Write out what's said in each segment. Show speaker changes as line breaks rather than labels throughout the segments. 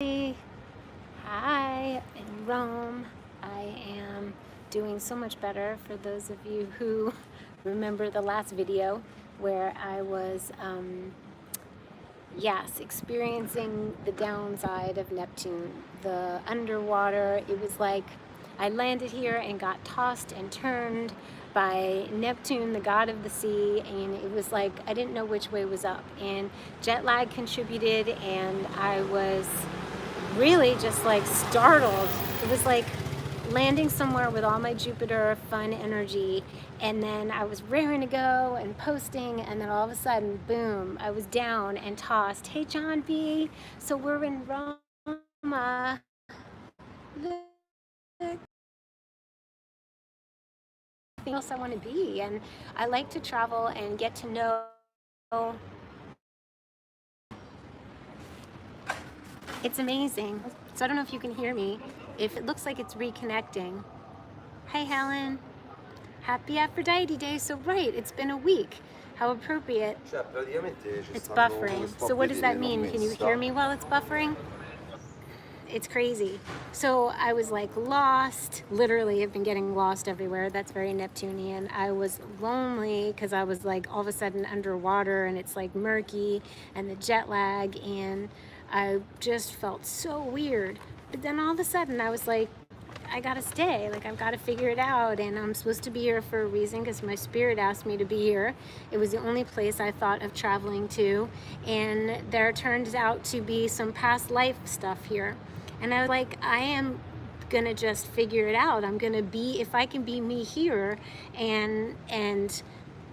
Hi, in Rome. I am doing so much better for those of you who remember the last video where I was, yes, experiencing the downside of Neptune, the underwater. It was like I landed here and got tossed and turned by Neptune, the god of the sea, and it was like I didn't know which way was up, and jet lag contributed, and I was really just like startled. It was like landing somewhere with all my Jupiter fun energy, and then I was raring to go and posting, and then all of a sudden, boom, I was down and tossed. Hey, John B. So we're in Roma. Look, else I want to be, and I like to travel and get to know. It's amazing. So I don't know if you can hear me. If it looks like it's reconnecting. Hi, Helen. Happy Aphrodite Day. So right, it's been a week. How appropriate. It's buffering. So what does that mean? Can you hear me while it's buffering? It's crazy. So I was like lost. Literally, I've been getting lost everywhere. That's very Neptunian. I was lonely because I was like all of a sudden underwater, and it's like murky, and the jet lag, and I just felt so weird. But then all of a sudden I was like, I gotta stay, like I've gotta figure it out, and I'm supposed to be here for a reason because my spirit asked me to be here. It was the only place I thought of traveling to, and there turned out to be some past life stuff here. And I was like, I am gonna just figure it out. I'm gonna be, if I can be me here and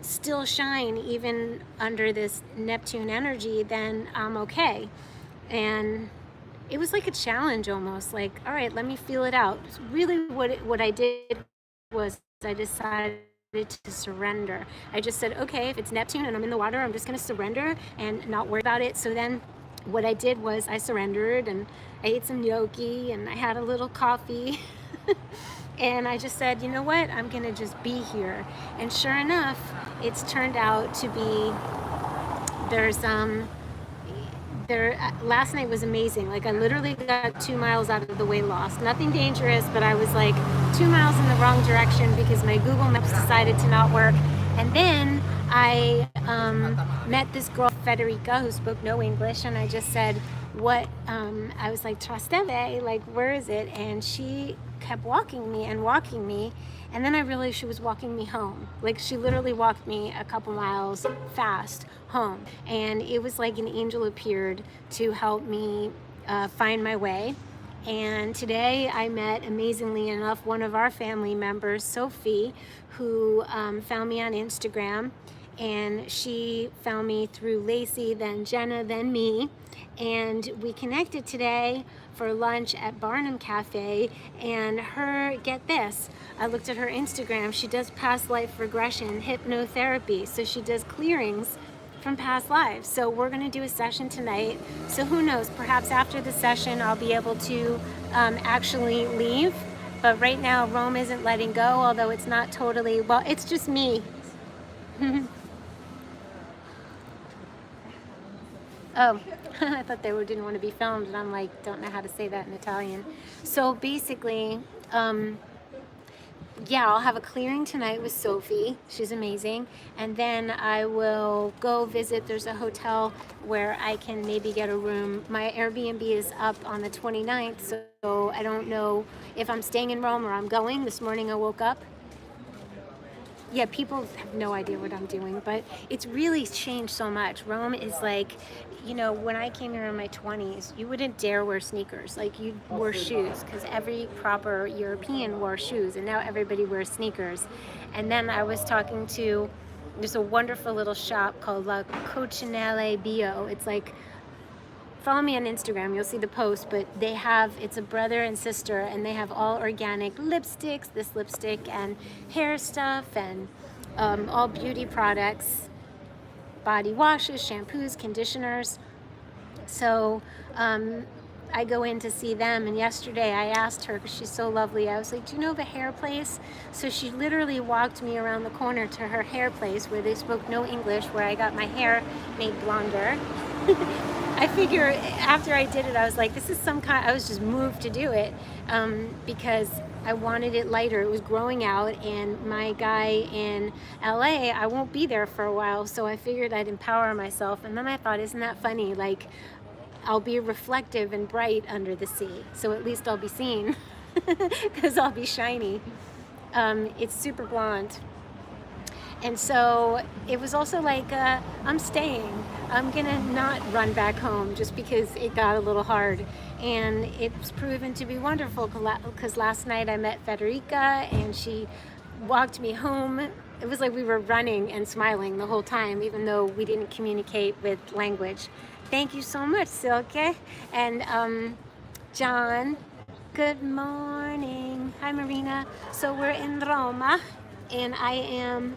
still shine even under this Neptune energy, then I'm okay. And it was like a challenge almost, like, all right, let me feel it out. Really what I did was I decided to surrender. I just said, okay, if it's Neptune and I'm in the water, I'm just going to surrender and not worry about it. So then what I did was I surrendered, and I ate some gnocchi, and I had a little coffee. And I just said, you know what, I'm going to just be here. And sure enough, it's turned out to be, last night was amazing. Like I literally got 2 miles out of the way lost. Nothing dangerous, but I was like 2 miles in the wrong direction because my Google Maps decided to not work. And then I met this girl, Federica, who spoke no English, and I just said, what, I was like, Trasteve, like, where is it? And she kept walking me, and then I realized she was walking me home. Like she literally walked me a couple miles fast home, and it was like an angel appeared to help me find my way. And today I met, amazingly enough, one of our family members, Sophie, who found me on Instagram, and she found me through Lacey, then Jenna, then me, and we connected today for lunch at Barnum Cafe. And her, get this, I looked at her Instagram, she does past life regression hypnotherapy, so she does clearings from past lives. So we're going to do a session tonight. So who knows, perhaps after the session I'll be able to actually leave. But right now Rome isn't letting go, although it's not totally, well, it's just me. Oh, I thought they didn't want to be filmed, and I'm like, don't know how to say that in Italian. So basically, yeah, I'll have a clearing tonight with Sophie. She's amazing. And then I will go visit. There's a hotel where I can maybe get a room. My Airbnb is up on the 29th, so I don't know if I'm staying in Rome or I'm going. This morning I woke up. Yeah, people have no idea what I'm doing, but it's really changed so much. Rome is like, you know, when I came here in my 20s, you wouldn't dare wear sneakers. Like, you wore shoes because every proper European wore shoes, and now everybody wears sneakers. And then I was talking to, there's a wonderful little shop called La Coccinelle Bio. It's like, follow me on Instagram, you'll see the post, but they have, it's a brother and sister, and they have all organic lipsticks, this lipstick and hair stuff, and all beauty products, body washes, shampoos, conditioners. So I go in to see them, and yesterday I asked her, because she's so lovely, I was like, do you know the hair place? So she literally walked me around the corner to her hair place where they spoke no English, where I got my hair made blonder. I figure after I did it, I was like, this is some kind, I was just moved to do it because I wanted it lighter. It was growing out, and my guy in LA, I won't be there for a while, so I figured I'd empower myself. And then I thought, isn't that funny? Like, I'll be reflective and bright under the sea, so at least I'll be seen because I'll be shiny. It's super blonde. And so it was also like, I'm staying. I'm gonna not run back home just because it got a little hard. And it's proven to be wonderful because last night I met Federica and she walked me home. It was like we were running and smiling the whole time, even though we didn't communicate with language. Thank you so much, Silke. And John, good morning. Hi, Marina. So we're in Roma and I am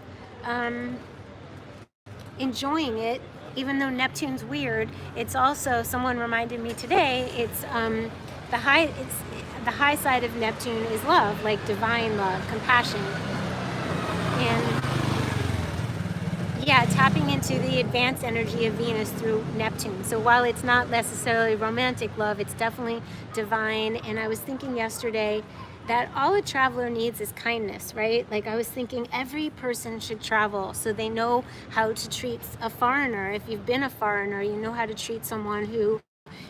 enjoying it, even though Neptune's weird. It's also, someone reminded me today, it's the high side of Neptune is love, like divine love, compassion, and yeah, tapping into the advanced energy of Venus through Neptune. So while it's not necessarily romantic love, it's definitely divine. And I was thinking yesterday that all a traveler needs is kindness, right? Like I was thinking every person should travel so they know how to treat a foreigner. If you've been a foreigner, you know how to treat someone who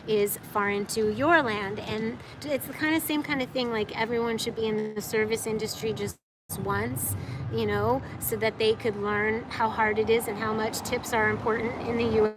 is foreign to your land. And it's the same kind of thing, like everyone should be in the service industry just once, you know, so that they could learn how hard it is and how much tips are important in the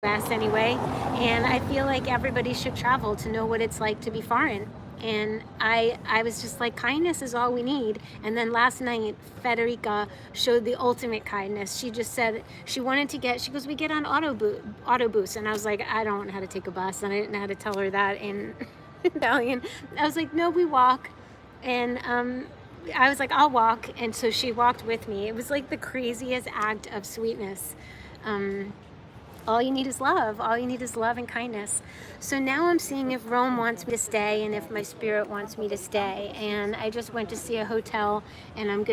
US anyway. And I feel like everybody should travel to know what it's like to be foreign. And I was just like, kindness is all we need. And then last night, Federica showed the ultimate kindness. She just said she wanted to she goes, we get on autobus. And I was like, I don't know how to take a bus. And I didn't know how to tell her that in Italian. I was like, no, we walk. And I was like, I'll walk. And so she walked with me. It was like the craziest act of sweetness. All you need is love. All you need is love and kindness. So now I'm seeing if Rome wants me to stay and if my spirit wants me to stay. And I just went to see a hotel, and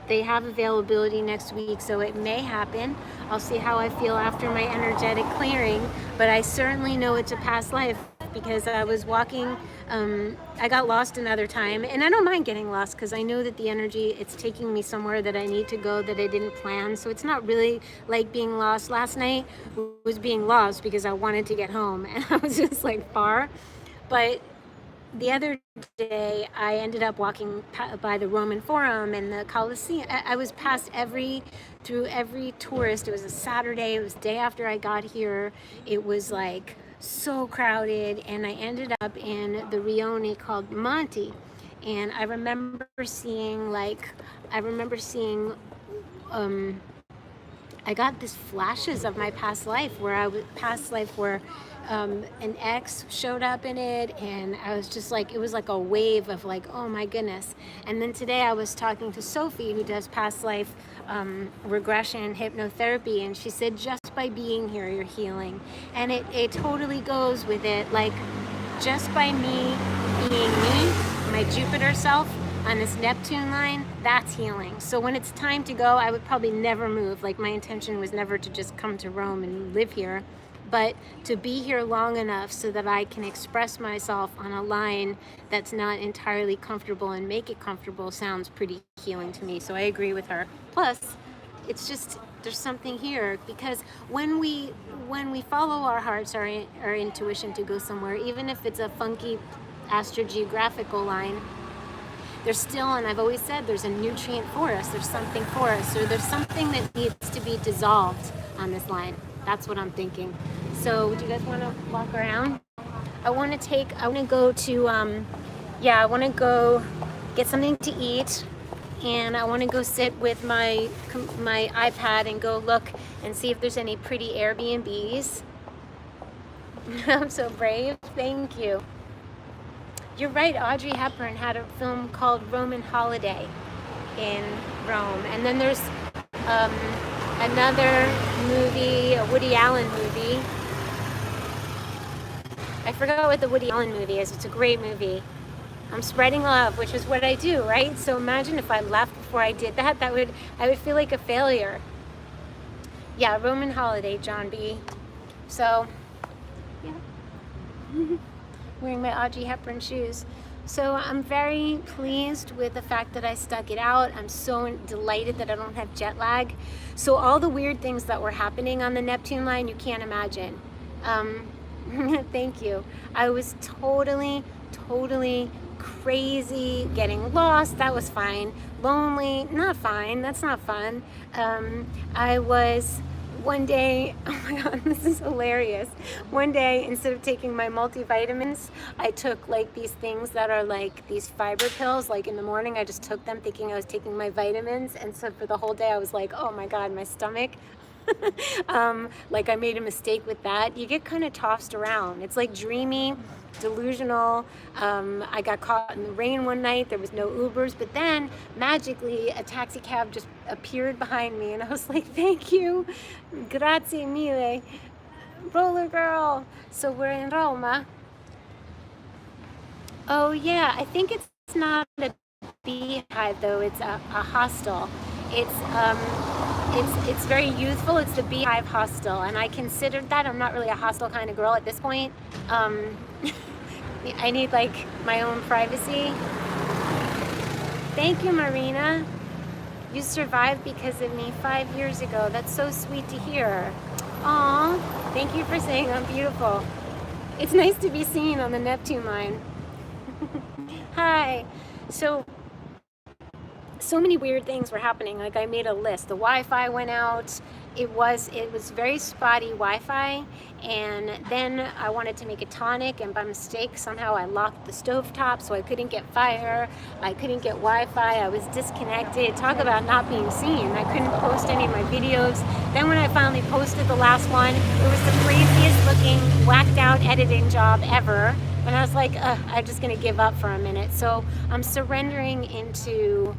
they have availability next week, so it may happen. I'll see how I feel after my energetic clearing, but I certainly know it's a past life because I was walking, I got lost another time, and I don't mind getting lost because I know that the energy, it's taking me somewhere that I need to go that I didn't plan. So it's not really like being lost. Last night was being lost because I wanted to get home and I was just like far. But the other day I ended up walking by the Roman Forum and the Colosseum. I was through every tourist. It was a Saturday, it was the day after I got here. It was like so crowded, and I ended up in the rione called Monte. And I remember seeing I got these flashes of my past life where an ex showed up in it, and I was just like, it was like a wave of like, oh my goodness. And then today I was talking to Sophie, who does past life regression hypnotherapy, and she said just by being here you're healing. And it totally goes with it, like just by me being me, my Jupiter self on this Neptune line, that's healing. So when it's time to go, I would probably never move. Like my intention was never to just come to Rome and live here, but to be here long enough so that I can express myself on a line that's not entirely comfortable and make it comfortable sounds pretty healing to me. So I agree with her. Plus, it's just, there's something here, because when we follow our hearts, our intuition to go somewhere, even if it's a funky astrogeographical line, there's still, and I've always said, there's a nutrient for us, there's something for us, or there's something that needs to be dissolved on this line. That's what I'm thinking. So do you guys want to walk around? I want to go get something to eat, and I want to go sit with my iPad and go look and see if there's any pretty Airbnbs. I'm so brave. Thank you. You're right, Audrey Hepburn had a film called Roman Holiday in Rome. And then there's another movie, a Woody Allen movie. I forgot what the Woody Allen movie is. It's a great movie. I'm spreading love, which is what I do, right? So imagine if I left before I did that, I would feel like a failure. Yeah, Roman Holiday, John B. So Wearing my Audrey Hepburn shoes. So I'm very pleased with the fact that I stuck it out. I'm so delighted that I don't have jet lag. So all the weird things that were happening on the Neptune line, you can't imagine. Thank you. I was totally crazy, getting lost. That was fine. Lonely, not fine. That's not fun. I was one day, oh my God, this is hilarious. One day, instead of taking my multivitamins, I took like these things that are like these fiber pills. Like in the morning, I just took them thinking I was taking my vitamins. And so for the whole day, I was like, oh my God, my stomach. Like I made a mistake with that. You get kind of tossed around. It's like dreamy, delusional. I got caught in the rain one night. There was no Ubers, but then magically a taxi cab just appeared behind me, and I was like, thank you, grazie mille, roller girl. So we're in Roma. Oh yeah, I think it's not a beehive though. It's a hostel. It's very youthful. It's the Beehive Hostel, and I considered that. I'm not really a hostel kind of girl at this point. I need like my own privacy. Thank you, Marina. You survived because of me 5 years ago. That's so sweet to hear. Aw, thank you for saying I'm beautiful. It's nice to be seen on the Neptune line. Hi. So many weird things were happening. Like I made a list. The Wi-Fi went out. It was very spotty Wi-Fi, and then I wanted to make a tonic, and by mistake somehow I locked the stovetop, so I couldn't get fire. I couldn't get Wi-Fi. I was disconnected. Talk about not being seen. I couldn't post any of my videos. Then when I finally posted the last one, it was the craziest looking whacked out editing job ever. And I was like, I'm just gonna give up for a minute. So I'm surrendering into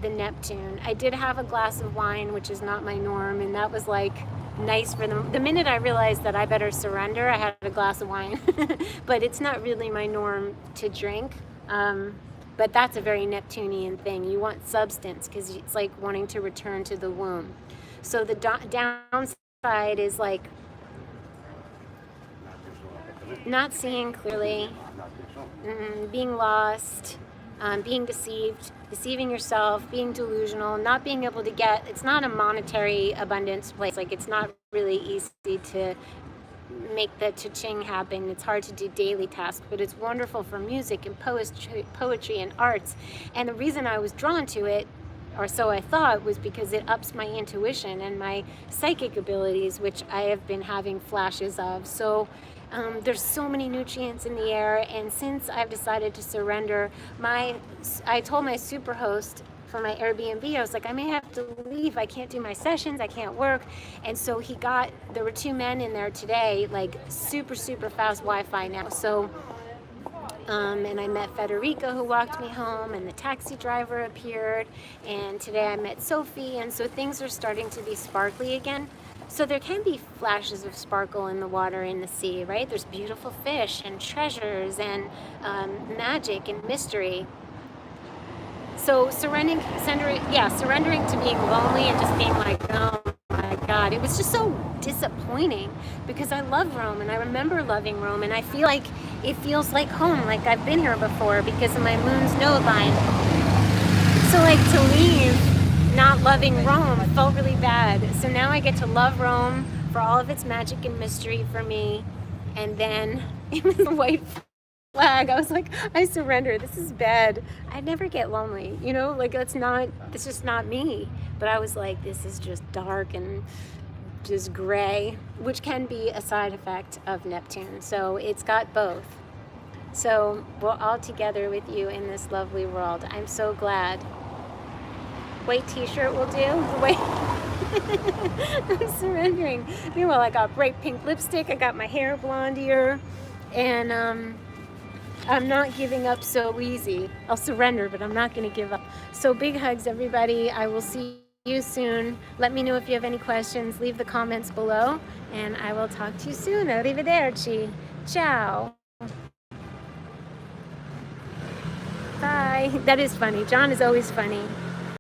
the Neptune. I did have a glass of wine, which is not my norm, and that was like nice for them. The minute I realized that I better surrender, I had a glass of wine. But it's not really my norm to drink. But that's a very Neptunian thing. You want substance because it's like wanting to return to the womb. So the downside is like not seeing clearly, being lost, being deceived, deceiving yourself, being delusional, not being able to get, it's not a monetary abundance place. Like it's not really easy to make the cha-ching happen. It's hard to do daily tasks, but it's wonderful for music and poetry and arts. And the reason I was drawn to it, or so I thought, was because it ups my intuition and my psychic abilities, which I have been having flashes of. So there's so many nutrients in the air, and since I've decided to surrender, I told my superhost for my Airbnb, I was like, I may have to leave. I can't do my sessions. I can't work. And so there were 2 men in there today, like super fast Wi-Fi now. So, and I met Federica, who walked me home, and the taxi driver appeared. And today I met Sophie, and so things are starting to be sparkly again. So there can be flashes of sparkle in the water, in the sea, right? There's beautiful fish and treasures and magic and mystery. So surrendering to being lonely and just being like, oh my God, it was just so disappointing because I love Rome and I remember loving Rome, and I feel like it feels like home, like I've been here before because of my moon's node line. So like to leave not loving Rome felt really bad. So now I get to love Rome for all of its magic and mystery for me. And then it was a white flag. I was like, I surrender. This is bad. I never get lonely, you know, like it's just not me. But I was like, this is just dark and just gray, which can be a side effect of Neptune. So it's got both. So we're all together with you in this lovely world. I'm so glad. White t-shirt will do. I'm surrendering. Meanwhile, I got bright pink lipstick. I got my hair blondier, and I'm not giving up so easy. I'll surrender, but I'm not going to give up. So big hugs, everybody. I will see you soon. Let me know if you have any questions. Leave the comments below, and I will talk to you soon. Arrivederci. Ciao. Bye. That is funny. John is always funny.